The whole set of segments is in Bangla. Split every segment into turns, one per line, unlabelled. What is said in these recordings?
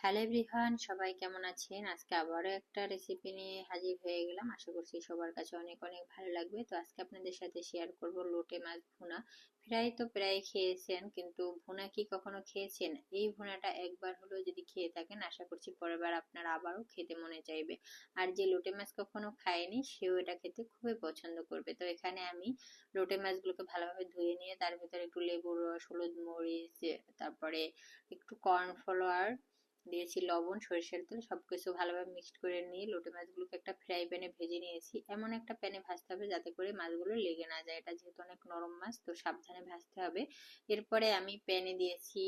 হ্যালো এভরিওয়ান, সবাই কেমন আছেন? আজকে আবারও একটা রেসিপি নিয়ে হাজির হয়ে গেলাম। আশা করছি সবার কাছে অনেক অনেক ভালো লাগবে। তো আজকে আপনাদের সাথে শেয়ার করব লোটে মাছ ভুনা। ফ্রাই তো প্রায় খেয়েছেন, কিন্তু ভুনা কি কখনো খেয়েছেন? এই ভুনাটা একবার হলেও যদি খেয়ে থাকেন, আশা করছি পরের বার আপনার আবারও খেতে মনে চাইবে। আর যে লোটে মাছ কখনো খায়নি, সেও এটা খেতে খুবই পছন্দ করবে। তো এখানে আমি লোটে মাছগুলোকে ভালোভাবে ধুয়ে নিয়ে তার ভিতরে একটু লেবুর রস, হলুদ, মরিচ, তারপরে একটু কর্নফ্লাওয়ার দিয়েছি, লবণ, সরিষার তেল, সবকিছু ভালোভাবে মিক্সড করে নিয়ে লোটে মাছগুলোকে একটা ফ্রাই প্যানে ভেজে নিয়েছি। এমন একটা প্যানে ভাজতে হবে যাতে করে মাছগুলো লেগে না যায়, এটা যেহেতু অনেক নরম মাছ, তো সাবধানে ভাজতে হবে। এরপরে আমি প্যানে দিয়েছি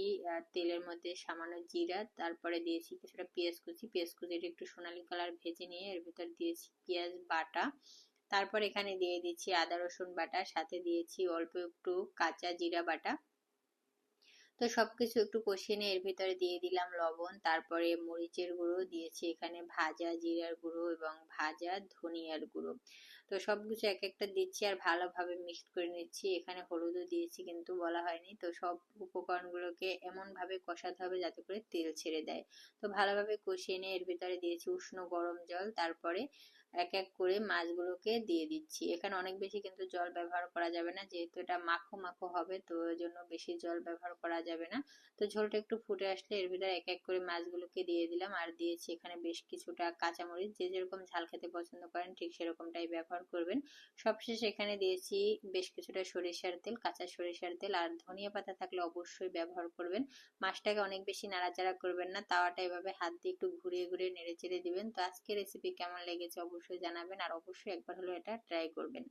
তেলের মধ্যে সামান্য জিরা, তারপরে দিয়েছি কিছুটা পেঁয়াজ কুচি। পেঁয়াজ কুচিটা একটু সোনালী কালার ভেজে নিয়ে এর ভিতর দিয়েছি পেঁয়াজ বাটা। তারপর এখানে দিয়ে দিচ্ছি আদা রসুন বাটা, সাথে দিয়েছি অল্প একটু কাঁচা জিরা বাটা। তো সবকিছু একটু কষিয়ে নিয়ে এর ভিতরে দিয়ে দিলাম লবণ, তারপরে মরিচের গুঁড়ো দিয়েছি, এখানে ভাজা জিরার গুঁড়ো এবং ভাজা ধনিয়ার গুঁড়ো। তো সবকিছু এক একটা দিচ্ছি আর ভালোভাবে মিক্সড করে নিচ্ছি। এখানে হলুদও দিয়েছি কিন্তু বলা হয়নি। তো সব উপকরণগুলোকে এমন ভাবে কষাতে হবে যাতে করে তেল ছেড়ে দেয়। তো ভালোভাবে কষিয়ে নিয়ে এর ভিতরে দিয়েছি উষ্ণ গরম জল, তারপরে এক এক করে মাছগুলোকে দিয়ে দিচ্ছি। এখানে অনেক বেশি কিন্তু জল ব্যবহার করা যাবে না, যেহেতু এটা মাখো মাখো হবে, তো এর জন্য বেশি জল ব্যবহার করা যাবে না। তো ঝোলটা একটু ফুটে আসলে এর ভিতরে এক এক করে মাছগুলোকে দিয়ে দিলাম, আর দিয়েছি এখানে বেশ কিছুটা কাঁচামরিচ। যে যেরকম ঝাল খেতে পছন্দ করেন ঠিক সেরকমটাই ব্যবহার করবেন। সবশেষে এখানে দিয়েছি বেশ কিছুটা সরিষার তেল, কাঁচা সরিষার তেল, আর ধনিয়া পাতা থাকলে অবশ্যই ব্যবহার করবেন। মাছটাকে অনেক বেশি নাড়াচাড়া করবেন না, তাওয়াটা এভাবে হাত দিয়ে একটু ঘুরিয়ে ঘুরিয়ে নেড়ে চেড়ে দিবেন। তো আজকে রেসিপি কেমন লেগেছে অবশ্যই জানাবেন, আর অবশ্যই একবার হলেও এটা ট্রাই করবেন।